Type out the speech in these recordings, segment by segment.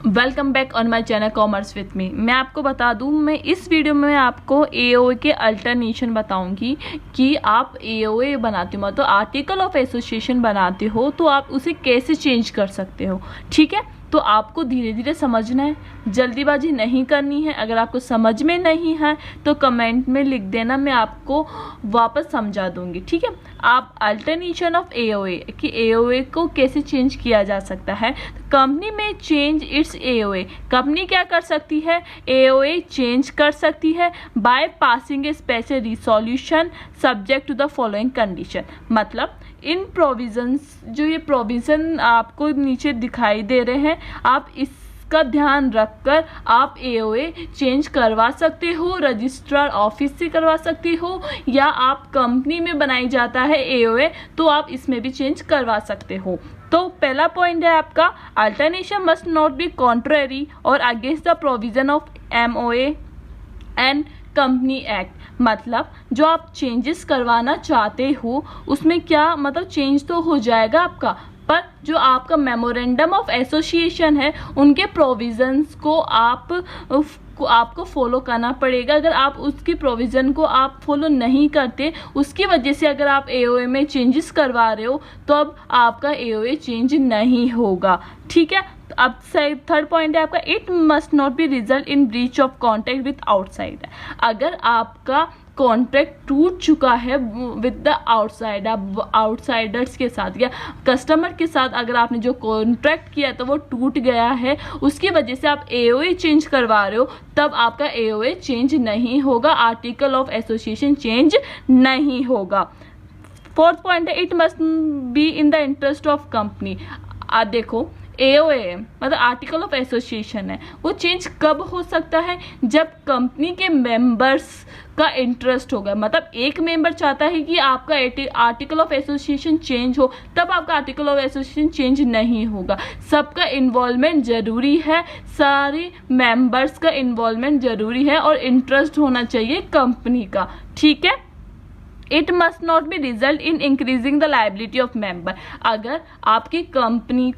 Welcome back on my channel commerce with me. मैं आपको बता दूं, मैं इस वीडियो में आपको एओए के अल्टरनेशन बताऊंगी कि आप एओए बनाते हो, मतलब आर्टिकल ऑफ एसोसिएशन बनाते हो, तो आप उसे कैसे चेंज कर सकते हो। ठीक है, तो आपको धीरे धीरे समझना है, जल्दीबाजी नहीं करनी है। अगर आपको समझ में नहीं है तो कमेंट में लिख देना, मैं आपको वापस समझा दूंगी। ठीक है, आप अल्टरनेशन ऑफ एओए कि एओए को कैसे चेंज किया जा सकता है। कंपनी में चेंज इट्स एओए, कंपनी क्या कर सकती है, एओए चेंज कर सकती है by passing a special resolution subject to the following condition. मतलब इन प्रोविजंस, जो ये प्रोविज़न आपको नीचे दिखाई दे रहे हैं, आप इसका ध्यान रखकर आप एओए चेंज करवा सकते हो। रजिस्ट्रार ऑफिस से करवा सकते हो, या आप कंपनी में बनाई जाता है एओए तो आप इसमें भी चेंज करवा सकते हो। तो पहला पॉइंट है आपका, alternation must not be contrary और against the provision of MOA and company act. मतलब जो आप चेंजेस करवाना चाहते हो उसमें क्या मतलब चेंज तो हो जाएगा आपका, पर जो आपका मेमोरेंडम ऑफ एसोसिएशन है उनके प्रोविजंस को आपको फॉलो करना पड़ेगा। अगर आप उसकी प्रोविज़न को आप फॉलो नहीं करते, उसकी वजह से अगर आप एओए में चेंजेस करवा रहे हो तो अब आपका एओए चेंज नहीं होगा। ठीक है, अब थर्ड पॉइंट है आपका, it must not B result in breach of contract with outsider. अगर आपका कॉन्ट्रैक्ट टूट चुका है विद द आउटसाइडर्स के साथ या कस्टमर के साथ, अगर आपने जो कॉन्ट्रैक्ट किया तो वो टूट गया है, उसकी वजह से आप एओए चेंज करवा रहे हो, तब आपका एओए चेंज नहीं होगा, आर्टिकल ऑफ एसोसिएशन चेंज नहीं होगा। फोर्थ पॉइंट है, it must be in the interest of company. देखो, एओए मतलब आर्टिकल ऑफ एसोसिएशन है, वो चेंज कब हो सकता है, जब कंपनी के मेंबर्स का इंटरेस्ट होगा। मतलब एक मेंबर चाहता है कि आपका आर्टिकल ऑफ एसोसिएशन चेंज हो, तब आपका आर्टिकल ऑफ एसोसिएशन चेंज नहीं होगा। सबका इन्वॉल्वमेंट जरूरी है, सारे मेंबर्स का इन्वॉल्वमेंट जरूरी है और इंटरेस्ट होना चाहिए कंपनी का। ठीक है, it must not B result in increasing the liability of member. अगर आपकी कंपनी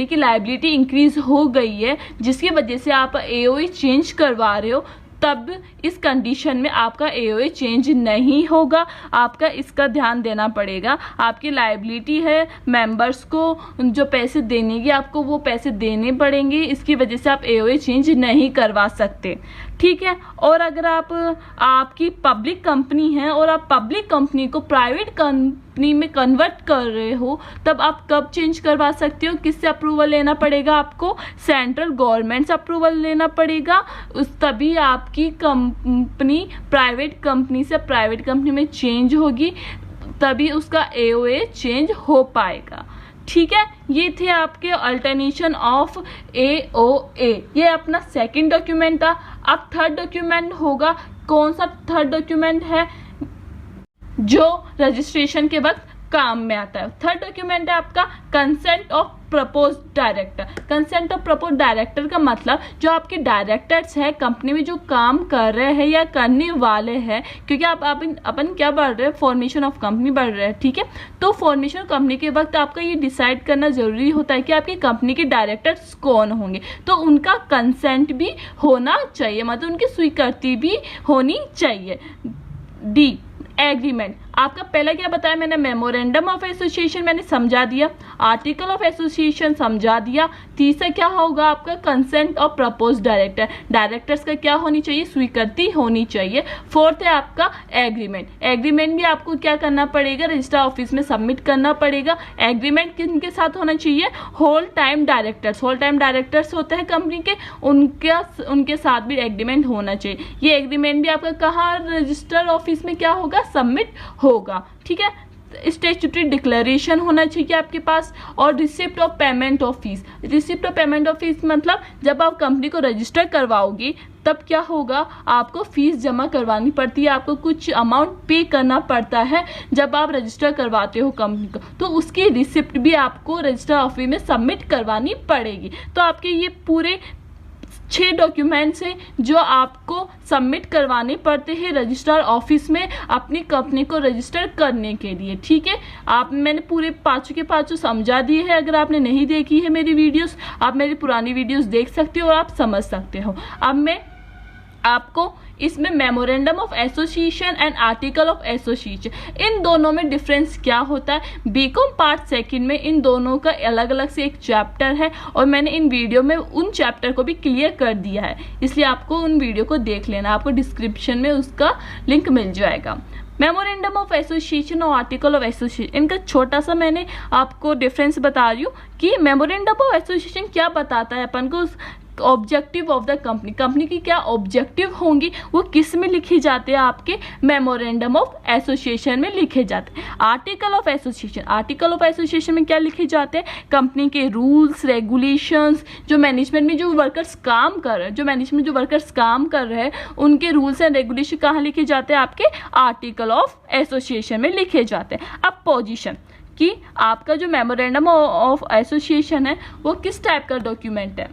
की लाइबिलिटी इंक्रीज हो गई है जिसकी वजह से आप एओए चेंज करवा रहे हो, तब इस कंडीशन में आपका एओए चेंज नहीं होगा। आपका इसका ध्यान देना पड़ेगा। आपकी लायबिलिटी है, मेंबर्स को जो पैसे देने की आपको वो पैसे देने पड़ेंगे, इसकी वजह से आप एओए चेंज नहीं करवा सकते। ठीक है, और अगर आपकी पब्लिक कंपनी है और आप पब्लिक कंपनी को प्राइवेट कंपनी में कन्वर्ट कर रहे हो, तब आप कब चेंज करवा सकते हो, किससे अप्रूवल लेना पड़ेगा आपको, सेंट्रल गवर्नमेंट से अप्रूवल लेना पड़ेगा। तभी आपकी कंपनी प्राइवेट कंपनी से प्राइवेट कंपनी में चेंज होगी, तभी उसका एओए चेंज हो पाएगा। ठीक है, ये थे आपके अल्टरनेशन ऑफ एओए। ये अपना सेकंड डॉक्यूमेंट था। अब थर्ड डॉक्यूमेंट होगा, कौन सा थर्ड डॉक्यूमेंट है जो रजिस्ट्रेशन के वक्त काम में आता है। थर्ड डॉक्यूमेंट है आपका consent of propose director. Consent of propose director का मतलब जो आपके डायरेक्टर्स है कंपनी में जो काम कर रहे हैं या करने वाले हैं, क्योंकि अपन क्या बढ़ रहे हैं, फॉर्मेशन ऑफ कंपनी बढ़ रहे हैं। ठीक है, तो फॉर्मेशन कंपनी के वक्त आपका ये डिसाइड करना जरूरी होता है कि आपकी कंपनी के डायरेक्टर्स कौन होंगे, तो उनका कंसेंट भी होना चाहिए, मतलब उनकी स्वीकृति भी होनी चाहिए। D, agreement. आपका पहला क्या बताया मैंने, मेमोरेंडम ऑफ एसोसिएशन मैंने समझा दिया, आर्टिकल ऑफ एसोसिएशन समझा दिया। तीसरा क्या होगा आपका, consent of propose director. Directors का क्या होनी चाहिए, स्वीकृति होनी चाहिए। फोर्थ है आपका एग्रीमेंट। एग्रीमेंट भी आपको क्या करना पड़ेगा, रजिस्ट्रार ऑफिस में सबमिट करना पड़ेगा। एग्रीमेंट किनके साथ होना चाहिए, whole time directors. Whole time directors होते हैं कंपनी के, उनके साथ भी एग्रीमेंट होना चाहिए। ये एग्रीमेंट भी आपका कहाँ, रजिस्ट्रार ऑफिस में क्या होगा, सबमिट होगा। ठीक है, स्टैट्यूटरी डिक्लेरेशन होना चाहिए आपके पास, और receipt of payment of fees. Receipt of payment of fees मतलब जब आप कंपनी को रजिस्टर करवाओगी तब क्या होगा, आपको फीस जमा करवानी पड़ती है, आपको कुछ अमाउंट पे करना पड़ता है जब आप रजिस्टर करवाते हो कंपनी को, तो उसकी रिसिप्ट भी आपको रजिस्टर ऑफिस में सबमिट करवानी पड़ेगी। तो आपके ये पूरे 6 डॉक्यूमेंट्स हैं जो आपको सबमिट करवाने पड़ते हैं रजिस्ट्रार ऑफिस में अपनी कंपनी को रजिस्टर करने के लिए। ठीक है, मैंने पूरे पाँचों के पाँचों समझा दिए हैं। अगर आपने नहीं देखी है मेरी वीडियोस, आप मेरी पुरानी वीडियोस देख सकते हो और आप समझ सकते हो। अब मैं आपको इसमें memorandum of association and article of association, इन दोनों में डिफरेंस क्या होता है। बीकॉम पार्ट सेकंड में इन दोनों का अलग अलग से एक चैप्टर है और मैंने इन वीडियो में उन चैप्टर को भी क्लियर कर दिया है, इसलिए आपको उन वीडियो को देख लेना, आपको डिस्क्रिप्शन में उसका लिंक मिल जाएगा। मेमोरेंडम ऑफ एसोसिएशन और आर्टिकल ऑफ एसोसिएशन, इनका छोटा सा मैंने आपको डिफरेंस बता रही हूँ कि मेमोरेंडम ऑफ एसोसिएशन क्या बताता है अपन को, objective of the company, company की क्या ऑब्जेक्टिव होंगी वो किस में लिखे जाते हैं, आपके मेमोरेंडम ऑफ एसोसिएशन में लिखे जाते हैं। Article of association, article of association में क्या लिखे जाते हैं, कंपनी के रूल्स रेगुलेशंस, जो मैनेजमेंट में जो वर्कर्स काम कर रहे हैं, जो मैनेजमेंट जो वर्कर्स काम कर रहे हैं उनके रूल्स एंड रेगुलेशन कहाँ लिखे जाते हैं, आपके आर्टिकल ऑफ एसोसिएशन में लिखे जाते हैं। अब पोजीशन कि आपका जो मेमोरेंडम ऑफ एसोसिएशन है वो किस टाइप का डॉक्यूमेंट है।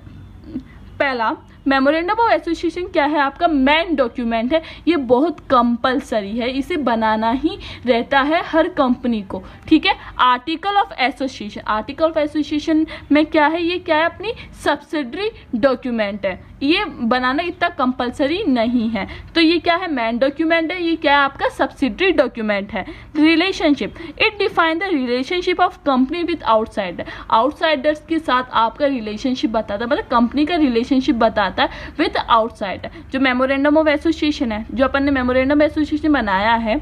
पहला मेमोरेंडम ऑफ एसोसिएशन क्या है, आपका मेन डॉक्यूमेंट है, ये बहुत कंपलसरी है, इसे बनाना ही रहता है हर कंपनी को। ठीक है, article of association, article of association में क्या है, ये क्या है, अपनी सब्सिडरी डॉक्यूमेंट है, ये बनाना इतना कंपलसरी नहीं है। तो ये क्या है, मेन डॉक्यूमेंट है, ये क्या है, आपका सब्सिडरी डॉक्यूमेंट है। Relationship, it define the relationship of company with outsider, outsiders के साथ आपका रिलेशनशिप बताता है, मतलब कंपनी का रिलेशनशिप बताता है विद आउटसाइडर। जो मेमोरेंडम ऑफ एसोसिएशन है, जो अपन ने मेमोरेंडम एसोसिएशन बनाया है,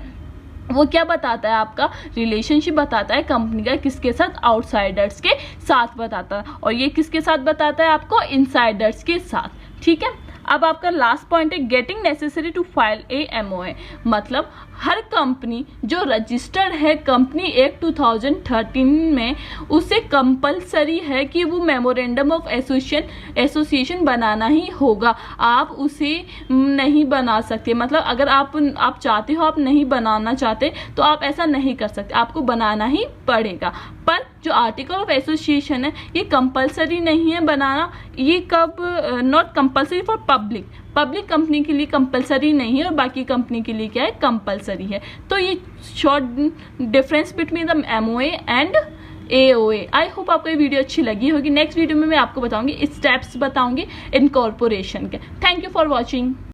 वो क्या बताता है, आपका रिलेशनशिप बताता है कंपनी का किसके साथ, आउटसाइडर्स के साथ बताता है, और ये किसके साथ बताता है, आपको इनसाइडर्स के साथ। ठीक है, अब आपका लास्ट पॉइंट है getting necessary to file a MOA, मतलब हर कंपनी जो रजिस्टर्ड है कंपनी एक्ट 2013 में, उसे कंपलसरी है कि वो मेमोरेंडम ऑफ एसोसिएशन बनाना ही होगा, आप उसे नहीं बना सकते। मतलब अगर आप चाहते हो, आप नहीं बनाना चाहते तो आप ऐसा नहीं कर सकते, आपको बनाना ही पड़ेगा। पर जो आर्टिकल ऑफ एसोसिएशन है ये कंपलसरी नहीं है बनाना, ये कब, not compulsory for public company के लिए कंपलसरी नहीं है और बाकी कंपनी के लिए क्या है, कंपलसरी है। तो ये short difference between the MOA and AOA। I hope आपको ये वीडियो अच्छी लगी होगी। नेक्स्ट वीडियो में मैं आपको बताऊंगी स्टेप्स बताऊंगी इनकॉर्पोरेशन के। Thank you for watching.